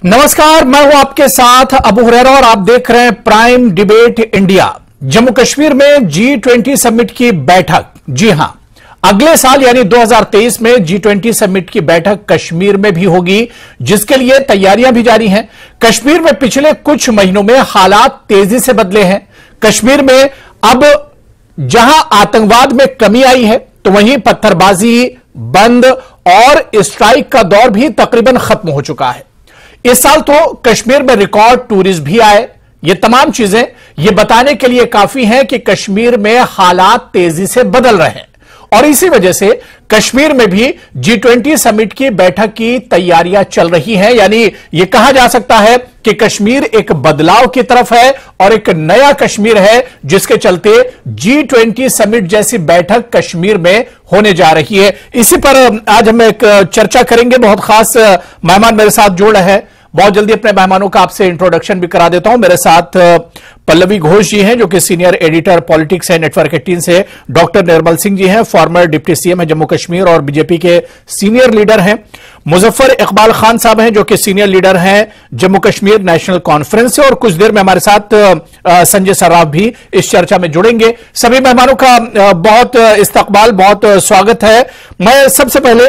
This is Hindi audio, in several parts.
नमस्कार, मैं हूं आपके साथ अबू हुरैरा और आप देख रहे हैं prime debate India. Jammu Kashmir में G20 समिट की बैठक, जी हां, अगले साल यानी 2023 में G20 समिट की बैठक कश्मीर में भी होगी, जिसके लिए तैयारियां भी जारी हैं। कश्मीर में पिछले कुछ महीनों में हालात तेजी से बदले हैं। कश्मीर में अब जहां आतंकवाद में कमी आई है, तो वहीं पत्थरबाजी, बंद और स्ट्राइक का दौर भी तकरीबन खत्म हो चुका है। इस साल तो कश्मीर में रिकॉर्ड टूरिस्ट भी आए। ये तमाम चीजें ये बताने के लिए काफी हैं कि कश्मीर में हालात तेजी से बदल रहे हैं और इसी वजह से कश्मीर में भी G20 समिट की बैठक की तैयारियां चल रही हैं। यानी ये कहा जा सकता है कि कश्मीर एक बदलाव की तरफ है और एक नया कश्मीर है, जिसके चलते G20 समिट जैसी बैठक कश्मीर में होने जा रही है। इसी पर आज हम एक चर्चा करेंगे। बहुत खास मेहमान मेरे साथ जुड़ रहे हैं। बहुत जल्दी अपने मेहमानों का आपसे इंट्रोडक्शन भी करा देता हूं। मेरे साथ पल्लवी घोष जी हैं, जो कि सीनियर एडिटर पॉलिटिक्स है नेटवर्क 18 से। डॉक्टर निर्मल सिंह जी हैं, फॉर्मर डिप्टी सीएम है जम्मू कश्मीर और बीजेपी के सीनियर लीडर हैं। मुजफ्फर इकबाल खान साहब हैं, जो कि सीनियर लीडर हैं जम्मू कश्मीर नेशनल कॉन्फ्रेंस से। और कुछ देर में हमारे साथ संजय सर्राफ भी इस चर्चा में जुड़ेंगे। सभी मेहमानों का बहुत इस्तकबाल, बहुत स्वागत है। मैं सबसे पहले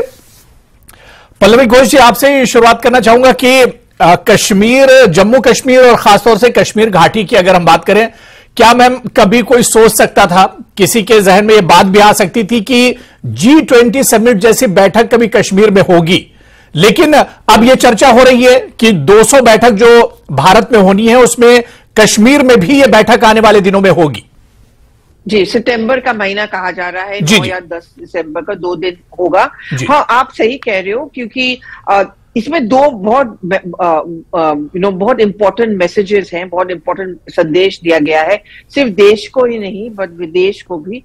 पल्लवी घोष जी आपसे शुरुआत करना चाहूंगा कि कश्मीर, जम्मू कश्मीर और खासतौर से कश्मीर घाटी की अगर हम बात करें, क्या मैम कभी कोई सोच सकता था, किसी के जहन में यह बात भी आ सकती थी कि G20 समिट जैसी बैठक कभी कश्मीर में होगी? लेकिन अब यह चर्चा हो रही है कि 200 बैठक जो भारत में होनी है, उसमें कश्मीर में भी यह बैठक आने वाले दिनों में होगी। जी, सितंबर का महीना कहा जा रहा है, 9 या 10 दिसंबर का 2 दिन होगा। हाँ, आप सही कह रहे हो, क्योंकि इसमें दो बहुत इंपॉर्टेंट मैसेजेस हैं, बहुत इंपॉर्टेंट संदेश दिया गया है, सिर्फ देश को ही नहीं बट विदेश को भी।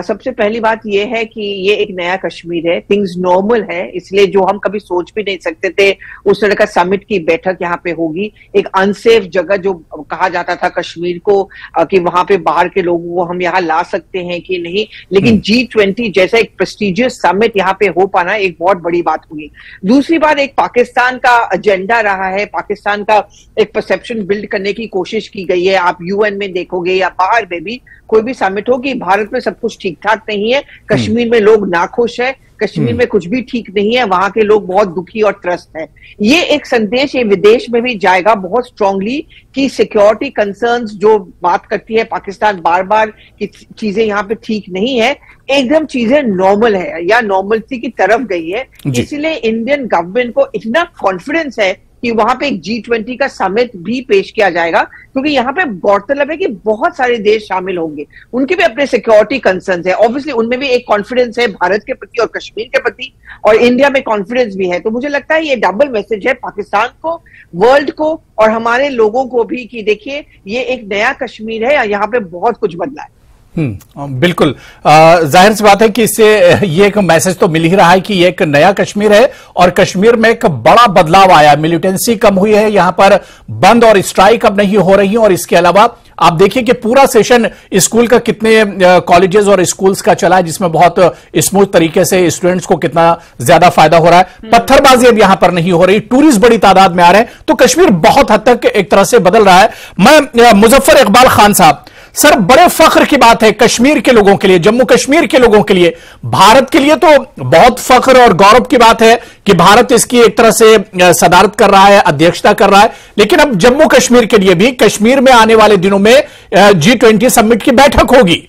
सबसे पहली बात यह है कि ये एक नया कश्मीर है, थिंग्स नॉर्मल है, इसलिए जो हम कभी सोच भी नहीं सकते थे उस तरह का समिट की बैठक यहाँ पे होगी। एक अनसेफ जगह जो कहा जाता था कश्मीर को कि वहां पे बाहर के लोगों को हम यहाँ ला सकते हैं कि नहीं, लेकिन G20 जैसा एक प्रेस्टिजियस समिट यहाँ पे हो पाना एक बहुत बड़ी बात होगी। दूसरी बात, एक पाकिस्तान का एजेंडा रहा है, पाकिस्तान का एक परसेप्शन बिल्ड करने की कोशिश की गई है। आप यूएन में देखोगे या बाहर में भी कोई भी समिट हो कि भारत में सब कुछ ठीक ठाक नहीं है, कश्मीर में लोग नाखुश है, कश्मीर में कुछ भी ठीक नहीं है, वहां के लोग बहुत दुखी और त्रस्त हैं। ये एक संदेश ये विदेश में भी जाएगा बहुत स्ट्रांगली कि सिक्योरिटी कंसर्न्स जो बात करती है पाकिस्तान बार बार कि चीजें यहाँ पे ठीक नहीं है, एकदम चीजें नॉर्मल है या नॉर्मलिटी की तरफ गई है। इसलिए इंडियन गवर्नमेंट को इतना कॉन्फिडेंस है कि वहां पे एक G20 का समिट भी पेश किया जाएगा, क्योंकि यहाँ पे गौरतलब है कि बहुत सारे देश शामिल होंगे, उनके भी अपने सिक्योरिटी कंसर्न्स है। ऑब्वियसली उनमें भी एक कॉन्फिडेंस है भारत के प्रति और कश्मीर के प्रति, और इंडिया में कॉन्फिडेंस भी है। तो मुझे लगता है ये डबल मैसेज है पाकिस्तान को, वर्ल्ड को और हमारे लोगों को भी कि देखिए ये एक नया कश्मीर है, यहाँ पे बहुत कुछ बदला है। बिल्कुल, जाहिर सी बात है कि इससे ये एक मैसेज तो मिल ही रहा है कि ये एक नया कश्मीर है और कश्मीर में एक बड़ा बदलाव आया। मिलिटेंसी कम हुई है, यहां पर बंद और स्ट्राइक अब नहीं हो रही है। और इसके अलावा आप देखिए कि पूरा सेशन स्कूल का कितने कॉलेजेस और स्कूल्स का चला है, जिसमें बहुत स्मूथ तरीके से स्टूडेंट्स को कितना ज्यादा फायदा हो रहा है। पत्थरबाजी अब यहां पर नहीं हो रही, टूरिस्ट बड़ी तादाद में आ रहे हैं, तो कश्मीर बहुत हद तक एक तरह से बदल रहा है। मैं मुजफ्फर इकबाल खान साहब, सर, बड़े फख्र की बात है कश्मीर के लोगों के लिए, जम्मू कश्मीर के लोगों के लिए, भारत के लिए तो बहुत फख्र और गौरव की बात है कि भारत इसकी एक तरह से सदारत कर रहा है, अध्यक्षता कर रहा है। लेकिन अब जम्मू कश्मीर के लिए भी कश्मीर में आने वाले दिनों में G20 समिट की बैठक होगी।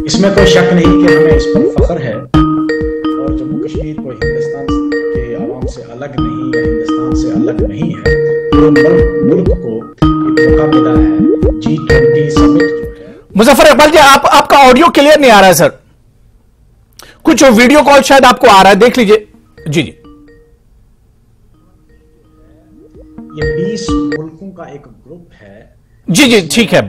इसमें कोई शक नहीं कि हमें इस पर फख्र है और जम्मू कश्मीर को हिंदुस्तान के आवाम से अलग नहीं है, हिंदुस्तान से अलग नहीं है। मुल्क को मौका मिला है G20 समिट जो है। मुजफ्फर इकबाल जी, आपका ऑडियो क्लियर नहीं आ रहा है सर, कुछ वीडियो कॉल शायद आपको आ रहा है, देख लीजिए। जी जी, ये 20 मुल्कों का एक ग्रुप है। जी जी, ठीक है।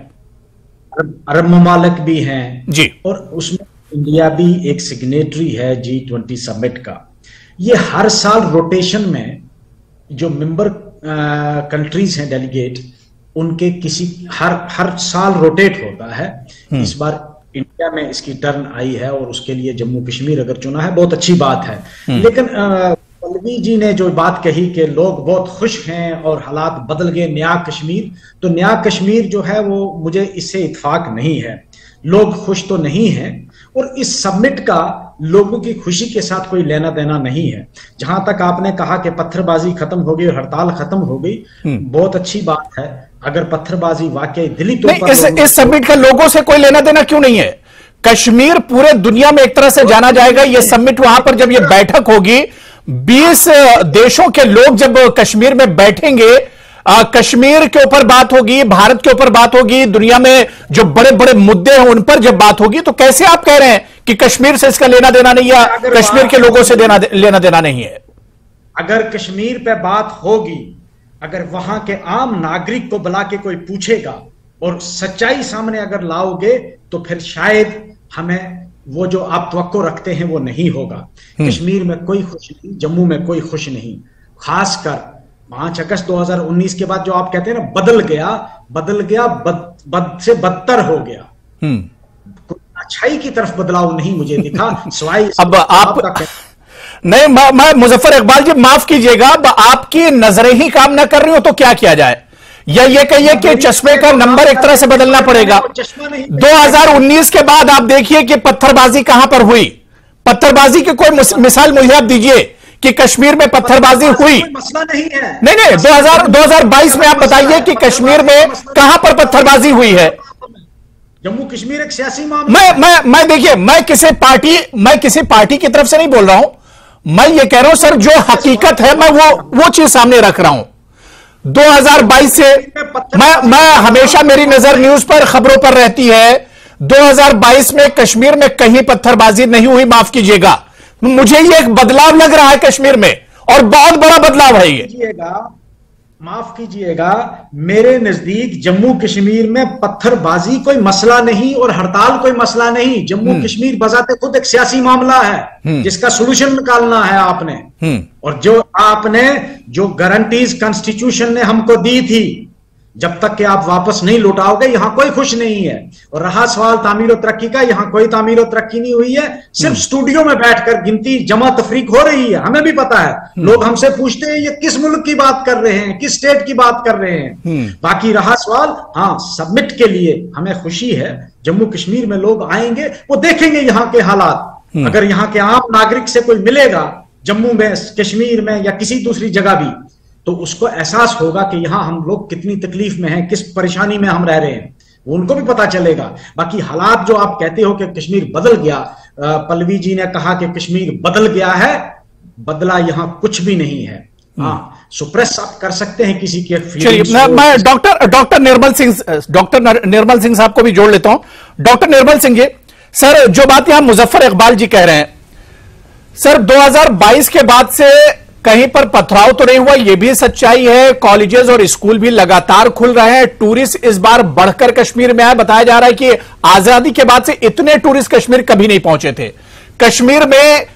अरब ममालिक भी हैं जी, और उसमें इंडिया भी एक सिग्नेटरी है G20 समिट का। ये हर साल रोटेशन में जो मेंबर कंट्रीज हैं, डेलीगेट, उनके किसी हर साल रोटेट होता है। इस बार इंडिया में इसकी टर्न आई है और उसके लिए जम्मू कश्मीर अगर चुना है बहुत अच्छी बात है। लेकिन पल्लवी जी ने जो बात कही कि लोग बहुत खुश हैं और हालात बदल गए, नया कश्मीर, तो नया कश्मीर जो है वो मुझे इससे इत्फाक नहीं है। लोग खुश तो नहीं हैं और इस समिट का लोगों की खुशी के साथ कोई लेना देना नहीं है। जहां तक आपने कहा कि पत्थरबाजी खत्म हो गई और हड़ताल खत्म हो गई, बहुत अच्छी बात है। अगर पत्थरबाजी वाकई दिली तौर पर इस समिट का लोगों से कोई लेना देना क्यों नहीं है? कश्मीर पूरे दुनिया में एक तरह से जाना जाएगा। यह समिट वहां पर जब यह बैठक होगी, 20 देशों के लोग जब कश्मीर में बैठेंगे, कश्मीर के ऊपर बात होगी, भारत के ऊपर बात होगी, दुनिया में जो बड़े बड़े मुद्दे हैं उन पर जब बात होगी, तो कैसे आप कह रहे हैं कि कश्मीर से इसका लेना देना नहीं या कश्मीर के लोगों से लेना देना नहीं है? अगर कश्मीर पे बात होगी, अगर वहां के आम नागरिक को बुला के कोई पूछेगा और सच्चाई सामने अगर लाओगे, तो फिर शायद हमें वो जो आप तवक्को रखते हैं वो नहीं होगा। कश्मीर में कोई खुश नहीं, जम्मू में कोई खुश नहीं। खासकर 5 अगस्त 2019 के बाद जो आप कहते हैं ना बदल गया, बद से बदतर हो गया। अच्छाई की तरफ बदलाव नहीं मुझे दिखा, सिवाय अब आप नहीं, मैं मुजफ्फर इकबाल जी माफ कीजिएगा, अब आपकी नजरें ही काम ना कर रही हो तो क्या किया जाए? या ये कहिए कि चश्मे का नंबर एक तरह से बदलना पड़ेगा। 2019 के बाद आप देखिए कि पत्थरबाजी कहां पर हुई। पत्थरबाजी की कोई मिसाल मुझे आप दीजिए कि कश्मीर में पत्थरबाजी हुई। मसला नहीं है। नहीं 2022 में आप बताइए कि कश्मीर में कहां पर पत्थरबाजी हुई है? जम्मू कश्मीर एक सियासी मामला। मैं देखिए, मैं किसी पार्टी की तरफ से नहीं बोल रहा हूं। मैं ये कह रहा हूं सर, जो हकीकत है मैं वो चीज सामने रख रहा हूं। 2022 से मैं हमेशा मेरी नजर न्यूज पर, खबरों पर रहती है। 2022 में कश्मीर में कहीं पत्थरबाजी नहीं हुई, माफ कीजिएगा। मुझे ये एक बदलाव लग रहा है कश्मीर में, और बहुत बड़ा बदलाव है ये। माफ कीजिएगा, मेरे नजदीक जम्मू कश्मीर में पत्थरबाजी कोई मसला नहीं और हड़ताल कोई मसला नहीं। जम्मू कश्मीर बजाते खुद एक सियासी मामला है जिसका सॉल्यूशन निकालना है आपने। और जो गारंटीज कॉन्स्टिट्यूशन ने हमको दी थी, जब तक कि आप वापस नहीं लौटाओगे, यहां कोई खुश नहीं है। और रहा सवाल तामीर और तरक्की का, यहां कोई तामीर और तरक्की नहीं हुई है। सिर्फ स्टूडियो में बैठकर गिनती जमा तफरीक हो रही है। हमें भी पता है, लोग हमसे पूछते हैं ये किस मुल्क की बात कर रहे हैं, किस स्टेट की बात कर रहे हैं। बाकी रहा सवाल, हाँ समिट के लिए हमें खुशी है। जम्मू कश्मीर में लोग आएंगे, वो देखेंगे यहाँ के हालात। अगर यहाँ के आम नागरिक से कोई मिलेगा जम्मू में, कश्मीर में या किसी दूसरी जगह भी, तो उसको एहसास होगा कि यहां हम लोग कितनी तकलीफ में हैं, किस परेशानी में हम रह रहे हैं, वो उनको भी पता चलेगा। बाकी हालात जो आप कहते हो कि कश्मीर बदल गया, पल्लवी जी ने कहा कि कश्मीर बदल गया है, बदला यहां कुछ भी नहीं है। हाँ, सुप्रेस आप कर सकते हैं किसी के। चलिए, मैं डॉक्टर निर्मल सिंह साहब को भी जोड़ लेता हूं। डॉक्टर निर्मल सिंह जी, सर जो बात यहां मुजफ्फर इकबाल जी कह रहे हैं, सर 2022 के बाद से कहीं पर पथराव तो नहीं हुआ, यह भी सच्चाई है। कॉलेजेस और स्कूल भी लगातार खुल रहे हैं। टूरिस्ट इस बार बढ़कर कश्मीर में आए। बताया जा रहा है कि आजादी के बाद से इतने टूरिस्ट कश्मीर कभी नहीं पहुंचे थे। कश्मीर में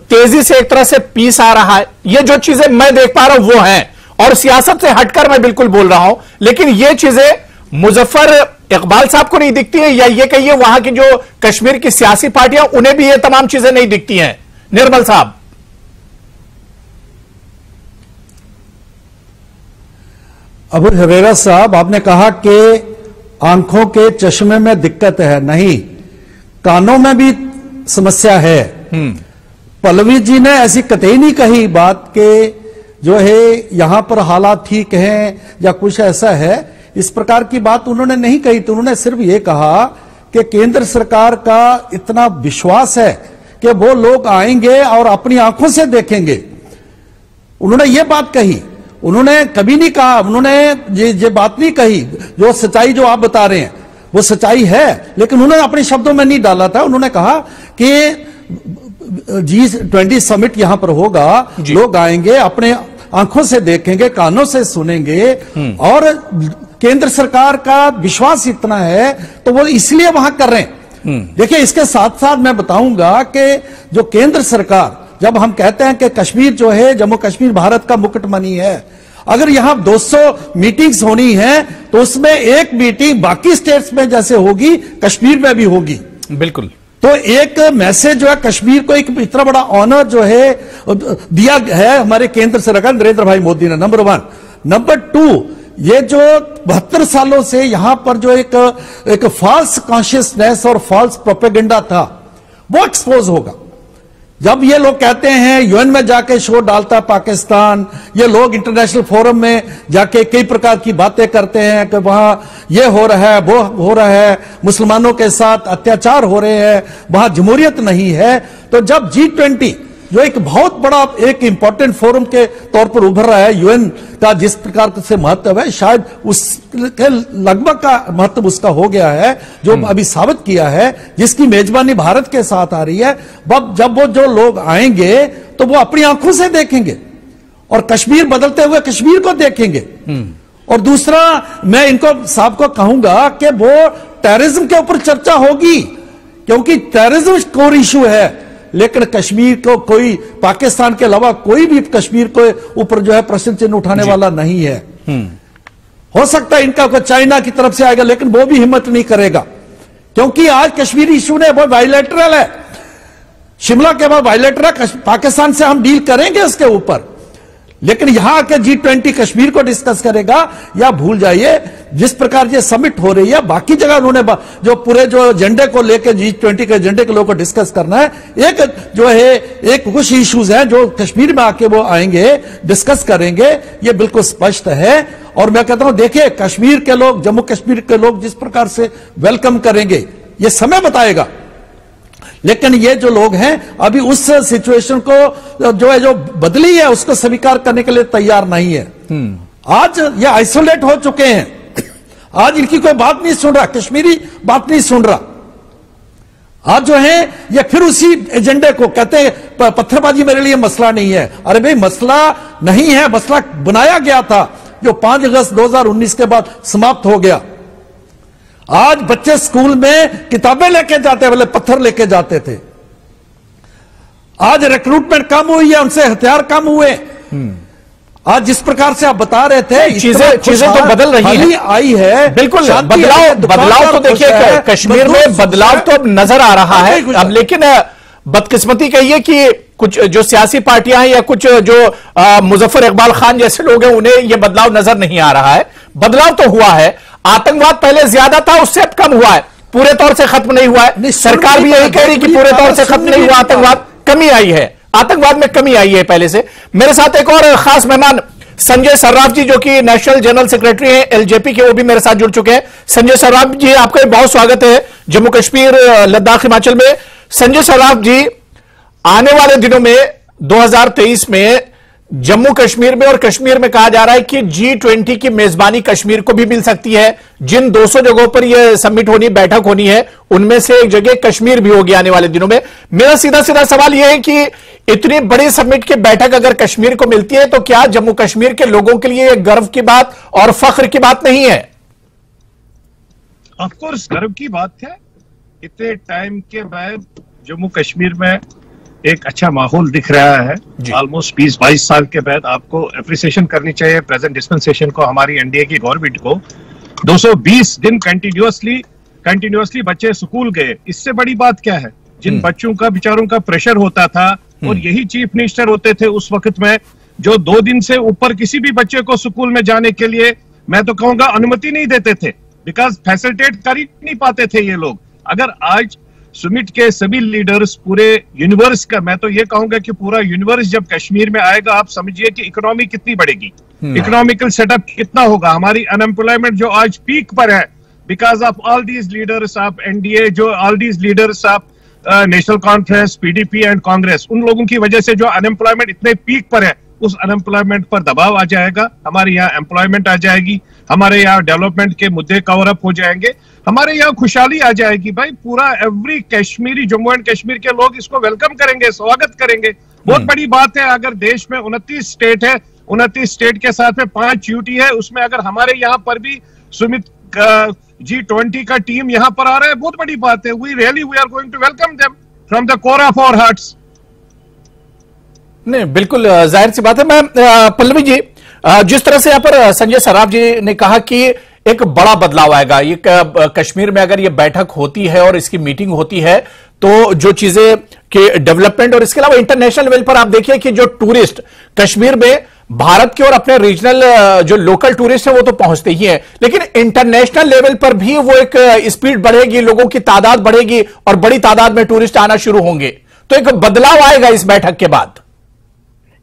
तेजी से एक तरह से पीस आ रहा है। ये जो चीजें मैं देख पा रहा हूं वो हैं, और सियासत से हटकर मैं बिल्कुल बोल रहा हूं, लेकिन ये चीजें मुजफ्फर इकबाल साहब को नहीं दिखती है, या ये कहिए वहां की जो कश्मीर की सियासी पार्टियां, उन्हें भी ये तमाम चीजें नहीं दिखती हैं। निर्मल साहब, अबू हुरैरा साहब, आपने कहा कि आंखों के चश्मे में दिक्कत है, नहीं, कानों में भी समस्या है। पल्लवी जी ने ऐसी कतई नहीं कही बात के जो है यहां पर हालात ठीक हैं या कुछ ऐसा है, इस प्रकार की बात उन्होंने नहीं कही। तो उन्होंने सिर्फ ये कहा कि केंद्र सरकार का इतना विश्वास है कि वो लोग आएंगे और अपनी आंखों से देखेंगे। उन्होंने ये बात कही। उन्होंने कभी नहीं कहा, उन्होंने ये बात नहीं कही, जो सच्चाई जो आप बता रहे हैं वो सच्चाई है, लेकिन उन्होंने अपने शब्दों में नहीं डाला था। उन्होंने कहा कि G20 समिट यहां पर होगा, लोग आएंगे, अपने आंखों से देखेंगे, कानों से सुनेंगे, और केंद्र सरकार का विश्वास इतना है तो वो इसलिए वहां कर रहे हैं। देखिए, इसके साथ साथ मैं बताऊंगा कि जो केंद्र सरकार, जब हम कहते हैं कि कश्मीर जो है, जम्मू कश्मीर भारत का मुकुटमणि है, अगर यहां 200 मीटिंग्स होनी है तो उसमें एक मीटिंग बाकी स्टेट्स में जैसे होगी, कश्मीर में भी होगी। बिल्कुल। तो एक मैसेज जो है कश्मीर को एक इतना बड़ा ऑनर जो है दिया है हमारे केंद्र सरकार नरेंद्र भाई मोदी ने, नंबर 1। नंबर 2, ये जो 72 सालों से यहां पर जो एक फॉल्स कॉन्शियसनेस और फॉल्स प्रोपेगेंडा था वो एक्सपोज होगा। जब ये लोग कहते हैं यूएन में जाके शोर डालता है पाकिस्तान, ये लोग इंटरनेशनल फोरम में जाके कई प्रकार की बातें करते हैं कि वहां ये हो रहा है, वो हो रहा है, मुसलमानों के साथ अत्याचार हो रहे हैं, वहां जमहूरियत नहीं है। तो जब G20 जो एक बहुत बड़ा एक इंपॉर्टेंट फोरम के तौर पर उभर रहा है, यूएन का जिस प्रकार से महत्व है, शायद उसके लगभग का महत्व उसका हो गया है, जो अभी साबित किया है, जिसकी मेजबानी भारत के साथ आ रही है। जब वो जो लोग आएंगे तो वो अपनी आंखों से देखेंगे और कश्मीर बदलते हुए कश्मीर को देखेंगे। और दूसरा, मैं इनको साहब को कहूंगा कि वो टेररिज्म के ऊपर चर्चा होगी, क्योंकि टेररिज्म कोर इशू है, लेकिन कश्मीर को कोई, पाकिस्तान के अलावा कोई भी कश्मीर को ऊपर जो है प्रश्न चिन्ह उठाने वाला नहीं है। हो सकता है इनका चाइना की तरफ से आएगा, लेकिन वो भी हिम्मत नहीं करेगा, क्योंकि आज कश्मीरी इशू ने वो बायलैटरल है, शिमला के बाद बायलैटरल, पाकिस्तान से हम डील करेंगे उसके ऊपर, लेकिन यहां आके G20 कश्मीर को डिस्कस करेगा या भूल जाइए। जिस प्रकार ये समिट हो रही है, बाकी जगह उन्होंने जो पूरे जो एजेंडे को लेकर G20 के एजेंडे के लोगों को डिस्कस करना है, एक जो है एक कुछ इश्यूज हैं जो कश्मीर में आके वो आएंगे, डिस्कस करेंगे, ये बिल्कुल स्पष्ट है। और मैं कहता हूं, देखिए कश्मीर के लोग, जम्मू कश्मीर के लोग जिस प्रकार से वेलकम करेंगे ये समय बताएगा, लेकिन ये जो लोग हैं अभी उस सिचुएशन को जो बदली है उसको स्वीकार करने के लिए तैयार नहीं है। आज ये आइसोलेट हो चुके हैं, आज इनकी कोई बात नहीं सुन रहा, कश्मीरी बात नहीं सुन रहा। आज जो है ये फिर उसी एजेंडे को कहते हैं पत्थरबाजी मेरे लिए मसला नहीं है। अरे भाई मसला नहीं है, मसला बनाया गया था जो 5 अगस्त 2019 के बाद समाप्त हो गया। आज बच्चे स्कूल में किताबें लेके जाते, बोले पत्थर लेके जाते थे। आज रिक्रूटमेंट कम हुई है, उनसे हथियार कम हुए। आज जिस प्रकार से आप बता रहे थे, चीजें तो बदल रही हैं, आई है, बिल्कुल बदलाव तो देखिए कश्मीर में बदलाव तो अब नजर आ रहा है अब, लेकिन बदकिस्मती कहिए कि कुछ जो सियासी पार्टियां हैं या कुछ जो मुजफ्फर इकबाल खान जैसे लोग हैं, उन्हें यह बदलाव नजर नहीं आ रहा है। बदलाव तो हुआ है, आतंकवाद पहले ज्यादा था, उससे अब कम हुआ है, पूरे तौर से खत्म नहीं हुआ है। सरकार भी यही कह रही कि पूरे तौर से खत्म नहीं हुआ आतंकवाद, कमी आई है, आतंकवाद में कमी आई है पहले से। मेरे साथ एक और खास मेहमान संजय सर्राफ जी, जो कि नेशनल जनरल सेक्रेटरी हैं एलजेपी के, वो भी मेरे साथ जुड़ चुके हैं। संजय सर्राफ जी, आपका बहुत स्वागत है जम्मू कश्मीर, लद्दाख, हिमाचल में। संजय सर्राफ जी, आने वाले दिनों में 2023 में जम्मू कश्मीर में और कश्मीर में कहा जा रहा है कि G20 की मेजबानी कश्मीर को भी मिल सकती है। जिन 200 जगहों पर यह समिट होनी, बैठक होनी है, उनमें से एक जगह कश्मीर भी होगी आने वाले दिनों में। मेरा सीधा सीधा सवाल यह है कि इतनी बड़ी समिट की बैठक अगर कश्मीर को मिलती है, तो क्या जम्मू कश्मीर के लोगों के लिए एक गर्व की बात और फख्र की बात नहीं है? ऑफ कोर्स गर्व की बात है। इतने टाइम के बाद जम्मू कश्मीर में एक अच्छा माहौल दिख रहा है। ऑलमोस्ट 20-22 साल के बाद आपको एप्रिसिएशन करनी चाहिए प्रेजेंट डिस्पेंसेशन को, हमारी एनडीए की गवर्नमेंट को। 220 दिन कंटिन्यूअसली बच्चे स्कूल गए, इससे बड़ी बात क्या है? जिन बच्चों का बेचारों का प्रेशर होता था, और यही चीफ मिनिस्टर होते थे उस वक्त में, जो 2 दिन से ऊपर किसी भी बच्चे को स्कूल में जाने के लिए, मैं तो कहूंगा, अनुमति नहीं देते थे, बिकॉज फैसिलिटेट कर ही नहीं पाते थे ये लोग। अगर आज समिट के सभी लीडर्स पूरे यूनिवर्स का, मैं तो ये कहूंगा कि पूरा यूनिवर्स जब कश्मीर में आएगा, आप समझिए कि इकोनॉमी कितनी बढ़ेगी, इकोनॉमिकल सेटअप कितना होगा। हमारी अनएम्प्लॉयमेंट जो आज पीक पर है, because of all these leaders of NDA, जो all these leaders of National Conference, PDP and Congress, उन लोगों की वजह से जो अनएम्प्लॉयमेंट इतने पीक पर है, उस अनएम्प्लॉयमेंट पर दबाव आ जाएगा, हमारे यहाँ एम्प्लॉयमेंट आ जाएगी, हमारे यहाँ डेवलपमेंट के मुद्दे कवर अप हो जाएंगे, हमारे यहाँ खुशहाली आ जाएगी। भाई पूरा एवरी कश्मीरी, जम्मू एंड कश्मीर के लोग इसको वेलकम करेंगे, स्वागत करेंगे। बहुत बड़ी बात है। अगर देश में 29 स्टेट है, 29 स्टेट के साथ में 5 यूटी है, उसमें अगर हमारे यहाँ पर भी सुमित G20 का टीम यहाँ पर आ रहा है, बहुत बड़ी बात है। We are going to welcome them from the core of our hearts. नहीं, बिल्कुल जाहिर सी बात है। मैं पल्लवी जी, जिस तरह से यहाँ पर संजय सर्राफ जी ने कहा कि एक बड़ा बदलाव आएगा, ये कश्मीर में अगर ये बैठक होती है और इसकी मीटिंग होती है, तो जो चीजें के डेवलपमेंट और इसके अलावा इंटरनेशनल लेवल पर आप देखिए कि जो टूरिस्ट कश्मीर में भारत के और अपने रीजनल जो लोकल टूरिस्ट है वो तो पहुंचते ही हैं, लेकिन इंटरनेशनल लेवल पर भी वो एक स्पीड बढ़ेगी, लोगों की तादाद बढ़ेगी और बड़ी तादाद में टूरिस्ट आना शुरू होंगे, तो एक बदलाव आएगा इस बैठक के बाद।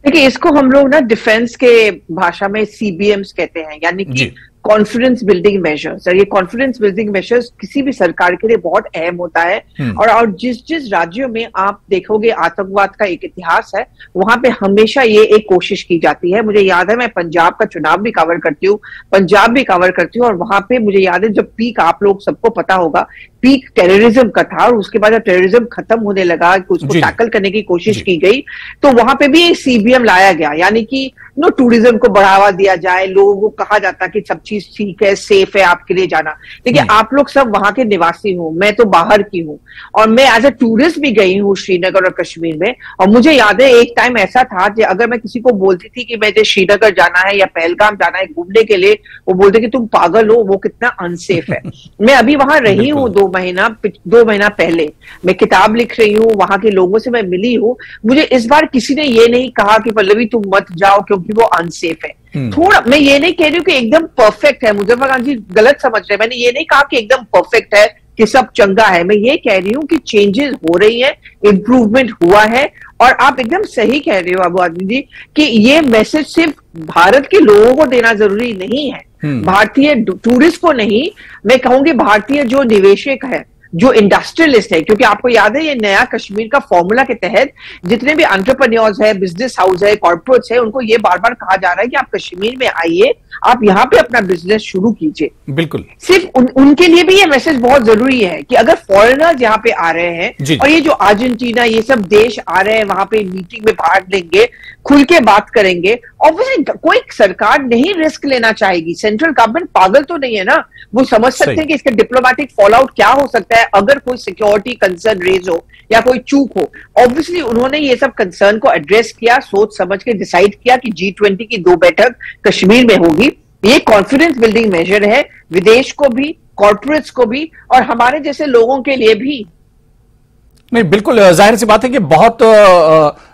देखिए, इसको हम लोग ना डिफेंस के भाषा में CBMs कहते हैं, यानी कि कॉन्फिडेंस बिल्डिंग मेजर्स। और ये कॉन्फिडेंस बिल्डिंग मेजर्स किसी भी सरकार के लिए बहुत अहम होता है। और जिस राज्यों में आप देखोगे आतंकवाद का एक इतिहास है, वहां पे हमेशा ये एक कोशिश की जाती है। मुझे याद है, मैं पंजाब का चुनाव भी कवर करती हूँ, पंजाब भी कवर करती हूँ, और वहां पे मुझे याद है जब पीक, आप लोग सबको पता होगा, पीक टेररिज्म का था, और उसके बाद जब टेररिज्म खत्म होने लगा, उसको टैकल करने की कोशिश की गई, तो वहां पे भी एक CBM लाया गया, यानी कि टूरिज्म को बढ़ावा दिया जाए। लोगों को कहा जाता कि सब चीज ठीक है, सेफ है आपके लिए जाना। देखिए, आप लोग सब वहां के निवासी हो, मैं तो बाहर की हूँ, और मैं एज ए टूरिस्ट भी गई हूँ श्रीनगर और कश्मीर में। और मुझे याद है एक टाइम ऐसा था कि अगर मैं किसी को बोलती थी कि मुझे श्रीनगर जाना है या पहलगाम जाना है घूमने के लिए, वो बोलते कि तुम पागल हो, वो कितना अनसेफ है। मैं अभी वहां रही हूँ 2 महीना पहले, मैं किताब लिख रही हूँ, वहां के लोगों से मैं मिली हूँ। मुझे इस बार किसी ने ये नहीं कहा कि पल्लवी तुम मत जाओ क्योंकि वो अनसेफ है। थोड़ा, मैं ये नहीं कह रही हूँ कि एकदम परफेक्ट है, मुजफ्फर खान जी गलत समझ रहे हैं, मैंने ये नहीं कहा कि एकदम परफेक्ट है, कि सब चंगा है। मैं ये कह रही हूँ कि चेंजेस हो रही है, इंप्रूवमेंट हुआ है। और आप एकदम सही कह रहे हो अबू आदमी जी कि ये मैसेज सिर्फ भारत के लोगों को देना जरूरी नहीं है, भारतीय टूरिस्ट को नहीं, मैं कहूंगी भारतीय जो निवेशक है, जो इंडस्ट्रियलिस्ट है, क्योंकि आपको याद है ये नया कश्मीर का फॉर्मूला के तहत जितने भी एंटरप्रेन्योर्स है, बिजनेस हाउस है, कॉर्पोरेट्स है, उनको ये बार बार कहा जा रहा है कि आप कश्मीर में आइए, आप यहाँ पे अपना बिजनेस शुरू कीजिए। बिल्कुल, सिर्फ उनके लिए भी ये मैसेज बहुत जरूरी है कि अगर फॉरेनर्स यहाँ पे आ रहे हैं, और ये जो अर्जेंटीना, ये सब देश आ रहे हैं, वहां पे मीटिंग में भाग लेंगे, खुल के बात करेंगे, ऑब्वियसली कोई सरकार नहीं रिस्क लेना चाहेगी। सेंट्रल गवर्नमेंट पागल तो नहीं है ना, वो समझ सकते हैं कि इसका डिप्लोमेटिक फॉल आउट क्या हो सकता है अगर कोई सिक्योरिटी कंसर्न रेज हो या कोई चूक हो। ऑब्वियसली उन्होंने ये सब कंसर्न को एड्रेस किया, सोच समझ के डिसाइड किया कि G20 की 2 बैठक कश्मीर में होगी। ये कॉन्फिडेंस बिल्डिंग मेजर है, विदेश को भी, कॉर्पोरेट्स को भी, और हमारे जैसे लोगों के लिए भी। नहीं, बिल्कुल जाहिर सी बात है कि बहुत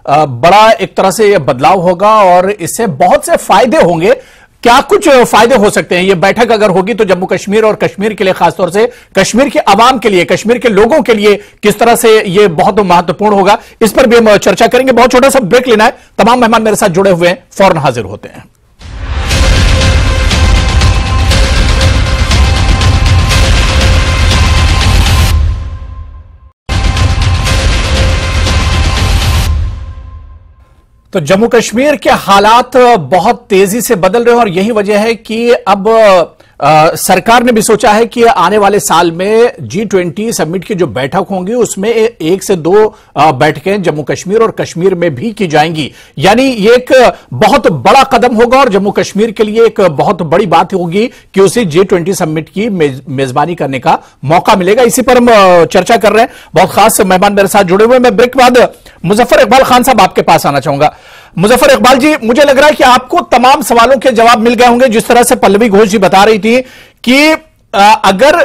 बड़ा एक तरह से यह बदलाव होगा और इससे बहुत से फायदे होंगे। क्या कुछ फायदे हो सकते हैं? ये बैठक अगर होगी तो जम्मू कश्मीर और कश्मीर के लिए, खासतौर से कश्मीर के आवाम के लिए, कश्मीर के लोगों के लिए किस तरह से ये बहुत महत्वपूर्ण होगा, इस पर भी हम चर्चा करेंगे। बहुत छोटा सा ब्रेक लेना है, तमाम मेहमान मेरे साथ जुड़े हुए हैं, फौरन हाजिर होते हैं। तो जम्मू कश्मीर के हालात बहुत तेजी से बदल रहे हैं और यही वजह है कि अब सरकार ने भी सोचा है कि आने वाले साल में G20 समिट की जो बैठक होंगी उसमें 1 से 2 बैठकें जम्मू कश्मीर और कश्मीर में भी की जाएंगी। यानी ये एक बहुत बड़ा कदम होगा और जम्मू कश्मीर के लिए एक बहुत बड़ी बात होगी कि उसे G20 समिट की मेजबानी करने का मौका मिलेगा। इसी पर हम चर्चा कर रहे हैं, बहुत खास मेहमान मेरे साथ जुड़े हुए। मैं ब्रेक बाद मुजफ्फर इकबाल खान साहब आपके पास आना चाहूंगा। मुजफ्फर इकबाल जी, मुझे लग रहा है कि आपको तमाम सवालों के जवाब मिल गए होंगे। जिस तरह से पल्लवी घोष जी बता रही थी कि अगर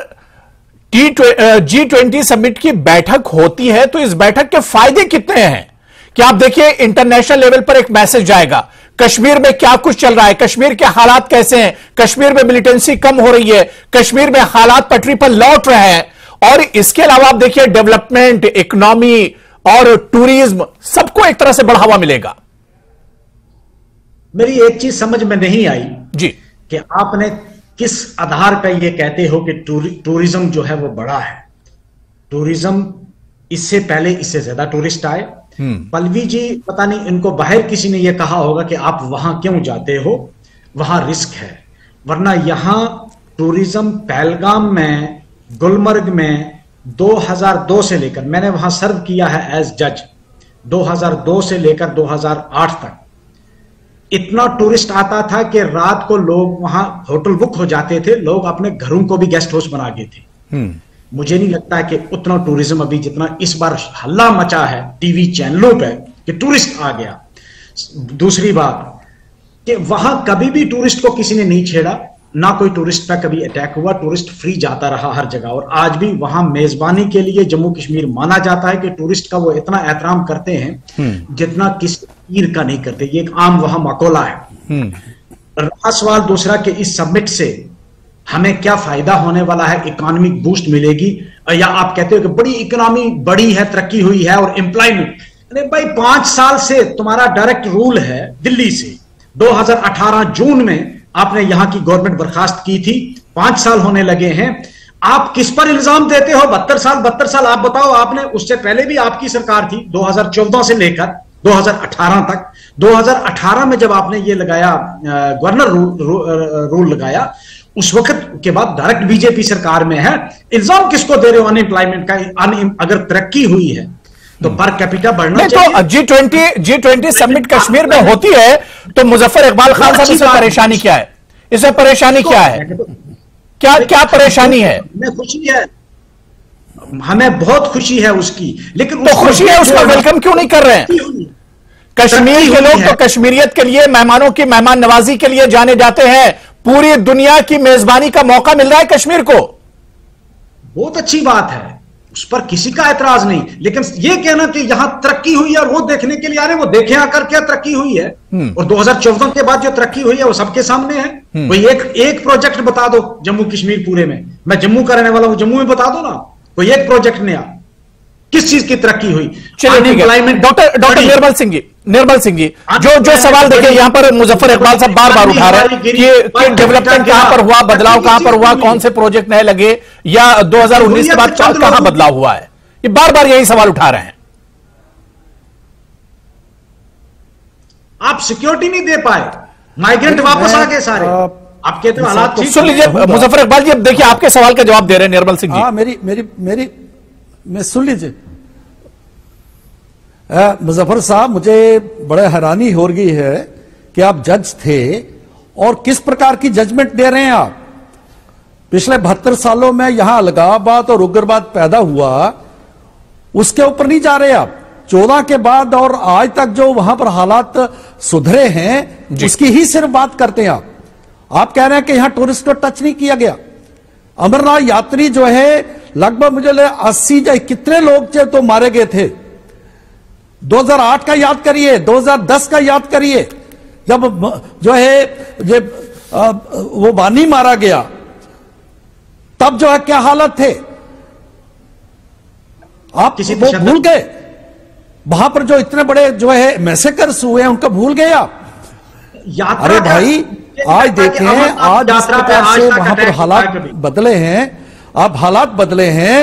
G20 समिट की बैठक होती है तो इस बैठक के फायदे कितने हैं कि आप देखिए इंटरनेशनल लेवल पर एक मैसेज जाएगा, कश्मीर में क्या कुछ चल रहा है, कश्मीर के हालात कैसे हैं, कश्मीर में मिलिटेंसी कम हो रही है, कश्मीर में हालात पटरी पर लौट रहे हैं, और इसके अलावा आप देखिए डेवलपमेंट, इकोनॉमी और टूरिज्म, सबको एक तरह से बढ़ावा मिलेगा। मेरी एक चीज समझ में नहीं आई जी कि आपने किस आधार पर यह कहते हो कि टूरिज्म जो है वो बड़ा है। टूरिज्म, इससे पहले इससे ज्यादा टूरिस्ट आए। पल्लवी जी, पता नहीं इनको बाहर किसी ने यह कहा होगा कि आप वहां क्यों जाते हो, वहां रिस्क है, वरना यहां टूरिज्म पहलगाम में, गुलमर्ग में 2002 से लेकर, मैंने वहां सर्व किया है एज जज, 2002 से लेकर 2008 तक इतना टूरिस्ट आता था कि रात को लोग वहां होटल बुक हो जाते थे, लोग अपने घरों को भी गेस्ट हाउस बना गए थे। मुझे नहीं लगता है कि उतना टूरिज्म अभी जितना इस बार हल्ला मचा है टीवी चैनलों पे कि टूरिस्ट आ गया। दूसरी बात कि वहां कभी भी टूरिस्ट को किसी ने नहीं छेड़ा, ना कोई टूरिस्ट पे कभी अटैक हुआ, टूरिस्ट फ्री जाता रहा हर जगह। और आज भी वहां मेजबानी के लिए जम्मू कश्मीर माना जाता है कि टूरिस्ट का वो इतना एहतराम करते हैं जितना किसी पीर का नहीं करते। ये एक आम वहां मकोला है। रहा सवाल दूसरा कि इस समिट से हमें क्या फायदा होने वाला है, इकोनॉमिक बूस्ट मिलेगी, या आप कहते हो कि बड़ी इकोनॉमी बड़ी है, तरक्की हुई है और एम्प्लॉयमेंट। अरे भाई 5 साल से तुम्हारा डायरेक्ट रूल है दिल्ली से। 2018 जून में आपने यहां की गवर्नमेंट बर्खास्त की थी, 5 साल होने लगे हैं। आप किस पर इल्जाम देते हो? 72 साल आप बताओ। आपने उससे पहले भी आपकी सरकार थी 2014 से लेकर 2018 तक। 2018 में जब आपने ये लगाया गवर्नर रूल लगाया, उस वक्त के बाद डायरेक्ट बीजेपी सरकार में है। इल्जाम किसको दे रहे हो अनएम्प्लॉयमेंट का? अगर तरक्की हुई है तो पर कैपिटा बढ़ना चाहिए। तो G20 समिट कश्मीर में होती है तो मुजफ्फर इकबाल खान साहब, इसमें परेशानी क्या है? इसमें परेशानी क्या है? क्या परेशानी है? हमें खुशी है, हमें बहुत खुशी है उसकी, लेकिन तो खुशी है, उसका वेलकम क्यों नहीं कर रहे हैं? कश्मीर के लोग तो कश्मीरियत के लिए, मेहमानों की मेहमान नवाजी के लिए जाने जाते हैं। पूरी दुनिया की मेजबानी का मौका मिल रहा है कश्मीर को। बहुत अच्छी बात है, उस पर किसी का एतराज नहीं। लेकिन यह कहना कि यहां तरक्की हुई है और वो देखने के लिए आ रहे हैं, वो देखें आकर क्या तरक्की हुई है। और 2014 के बाद जो तरक्की हुई है वो सबके सामने है। कोई एक प्रोजेक्ट बता दो जम्मू कश्मीर पूरे में। मैं जम्मू का रहने वाला हूं, जम्मू में बता दो ना कोई एक प्रोजेक्ट नया, किस चीज की तरक्की हुई। डॉक्टर निर्मल सिंह जी, जो सवाल देखिए यहां पर मुजफ्फर इकबाल साहब बार बार उठा रहे हैं कि डेवलपमेंट कहां पर हुआ, बदलाव कहां पर हुआ, कौन से प्रोजेक्ट नए लगे, या 2019 के बाद कहां बदलाव हुआ है, ये बार बार यही सवाल उठा रहे हैं। आप सिक्योरिटी नहीं दे पाए, माइग्रेंट वापस आ गए सारे। आप कहते हो हालात सुन लीजिए मुजफ्फर इकबाल जी, अब देखिए आपके सवाल का जवाब दे रहे हैं निर्मल सिंह जी। मैं सुन लीजिए मुजफ्फर साहब, मुझे बड़े हैरानी हो रही है कि आप जज थे और किस प्रकार की जजमेंट दे रहे हैं आप। पिछले 72 सालों में यहां अलगाववाद और उग्रवाद पैदा हुआ, उसके ऊपर नहीं जा रहे आप। 14 के बाद और आज तक जो वहां पर हालात सुधरे हैं उसकी ही सिर्फ बात करते हैं आप कह रहे हैं कि यहां टूरिस्ट को टच नहीं किया गया। अमरनाथ यात्री जो है लगभग मुझे 80 या कितने लोग तो मारे गए थे। 2008 का याद करिए, 2010 का याद करिए, जब जो है वो बानी मारा गया, तब जो है क्या हालत थे। आप वो भूल गए? वहां पर जो इतने बड़े जो है मैसेकर्स हुए हैं उनका भूल गए आप? अरे भाई आज देखें, आज जिस प्रकार से वहां पर हालात बदले हैं, आप हालात बदले हैं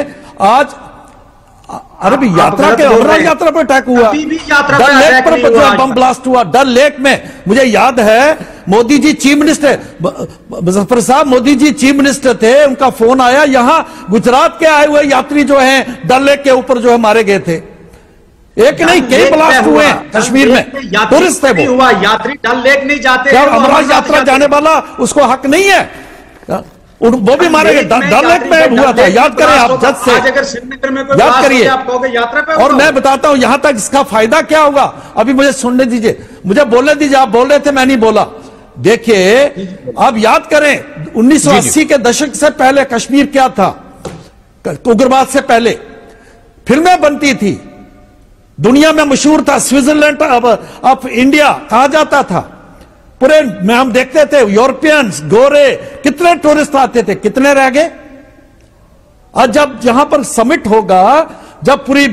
आज। अरे भी यात्रा के अमरनाथ यात्रा पर अटैक हुआ, डल लेक पर बम ब्लास्ट हुआ। डल लेक में मुझे याद है मोदी जी चीफ मिनिस्टर, मुजफ्फर साहब मोदी जी चीफ मिनिस्टर थे, उनका फोन आया, यहां गुजरात के आए हुए यात्री जो हैं डल लेक के ऊपर जो है मारे गए थे। एक नहीं कई ब्लास्ट हुए कश्मीर में, टूरिस्ट थे वो। हुआ यात्री डल लेक नहीं जाते, क्या अमरनाथ यात्रा जाने वाला उसको हक नहीं है? वो भी मारे गए, डल लेक में हुआ था, याद करें आप जज से, याद करिए। और मैं बताता हूं यहां तक इसका फायदा क्या होगा। अभी मुझे सुनने दीजिए, मुझे बोलने दीजिए, आप बोल रहे थे मैं नहीं बोला। देखिए आप याद करें 1980 के दशक से पहले कश्मीर क्या था, उग्रवाद से पहले फिल्में बनती थी, दुनिया में मशहूर था, स्विट्जरलैंड ऑफ इंडिया कहा जाता था। पूरे में हम देखते थे यूरोपियंस गोरे, कितने टूरिस्ट आते थे, कितने रह गए। और जब यहां पर समिट होगा, जब पूरी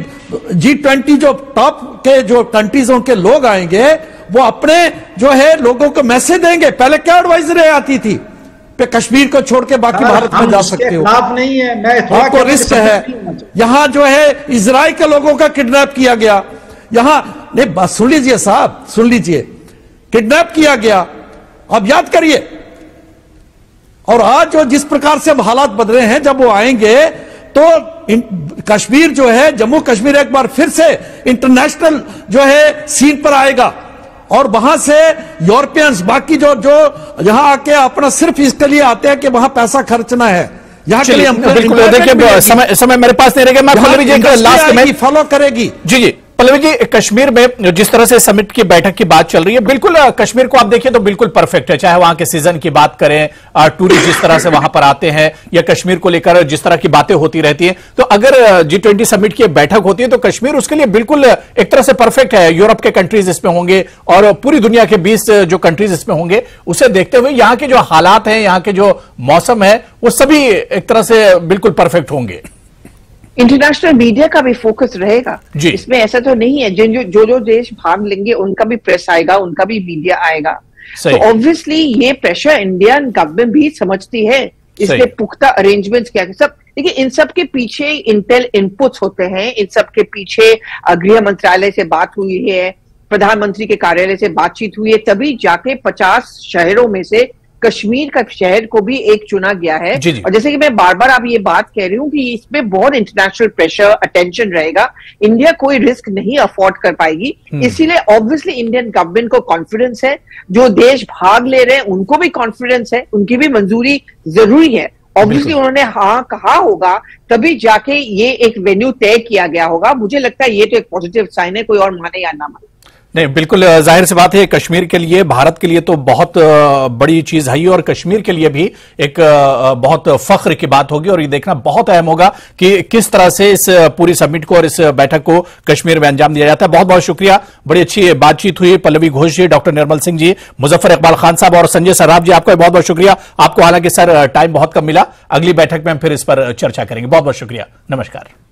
G20 जो टॉप के जो कंट्रीज के लोग आएंगे, वो अपने जो है लोगों को मैसेज देंगे। पहले क्या एडवाइजरी आती थी पे कश्मीर को छोड़ के बाकी भारत में जा सकते हो, नहीं है, मैं आपको रिस्क है। यहां जो है इजराइल के लोगों का किडनैप किया गया, यहां नहीं, बस सुन लीजिए साहब, सुन लीजिए, किडनैप किया गया। अब याद करिए, और आज जो जिस प्रकार से अब हालात बदले हैं, जब वो आएंगे तो कश्मीर जो है, जम्मू कश्मीर एक बार फिर से इंटरनेशनल जो है सीन पर आएगा। और वहां से यूरोपियंस बाकी जो यहां आके अपना सिर्फ इसके लिए आते हैं कि वहां पैसा खर्चना है, यहाँ के लिए बिल्कुल। देखिए समय मेरे पास नहीं रहेगा, मैं लास्ट में फॉलो करेगी। जी पल्लवी जी, कश्मीर में जिस तरह से समिट की बैठक की बात चल रही है, बिल्कुल कश्मीर को आप देखिए तो बिल्कुल परफेक्ट है। चाहे वहां के सीजन की बात करें, टूरिस्ट जिस तरह से वहां पर आते हैं, या कश्मीर को लेकर जिस तरह की बातें होती रहती हैं, तो अगर G20 समिट की बैठक होती है तो कश्मीर उसके लिए बिल्कुल एक तरह से परफेक्ट है। यूरोप के कंट्रीज इसमें होंगे और पूरी दुनिया के 20 जो कंट्रीज इसमें होंगे, उसे देखते हुए यहाँ के जो हालात हैं, यहाँ के जो मौसम है, वो सभी एक तरह से बिल्कुल परफेक्ट होंगे। इंटरनेशनल मीडिया का भी फोकस रहेगा इसमें, ऐसा तो नहीं है। जो देश भाग लेंगे उनका भी प्रेस आएगा, उनका भी मीडिया आएगा। तो ऑब्वियसली ये प्रेशर इंडियन गवर्नमेंट भी समझती है, इसलिए पुख्ता अरेंजमेंट्स किया गया। सब देखिए, इन सब के पीछे इंटेल इनपुट्स होते हैं, इन सब के पीछे गृह मंत्रालय से बात हुई है, प्रधानमंत्री के कार्यालय से बातचीत हुई है, तभी जाके 50 शहरों में से कश्मीर का शहर को भी एक चुना गया है। और जैसे कि मैं बार बार आप ये बात कह रही हूँ कि इसमें बहुत इंटरनेशनल प्रेशर, अटेंशन रहेगा। इंडिया कोई रिस्क नहीं अफोर्ड कर पाएगी, इसीलिए ऑब्वियसली इंडियन गवर्नमेंट को कॉन्फिडेंस है, जो देश भाग ले रहे हैं उनको भी कॉन्फिडेंस है, उनकी भी मंजूरी जरूरी है। ऑब्वियसली उन्होंने हाँ कहा होगा, तभी जाके ये एक वेन्यू तय किया गया होगा। मुझे लगता है ये तो एक पॉजिटिव साइन है, कोई और माने या ना माने। नहीं, बिल्कुल जाहिर सी बात है, कश्मीर के लिए, भारत के लिए तो बहुत बड़ी चीज है, और कश्मीर के लिए भी एक बहुत फख्र की बात होगी। और ये देखना बहुत अहम होगा कि किस तरह से इस पूरी समिट को और इस बैठक को कश्मीर में अंजाम दिया जाता है। बहुत बहुत शुक्रिया, बड़ी अच्छी बातचीत हुई। पल्लवी घोष जी, डॉक्टर निर्मल सिंह जी, मुजफ्फर इकबाल खान साहब और संजय सर्राफ जी, आपका बहुत बहुत शुक्रिया। आपको हालांकि सर टाइम बहुत कम मिला, अगली बैठक में हम फिर इस पर चर्चा करेंगे। बहुत बहुत शुक्रिया, नमस्कार।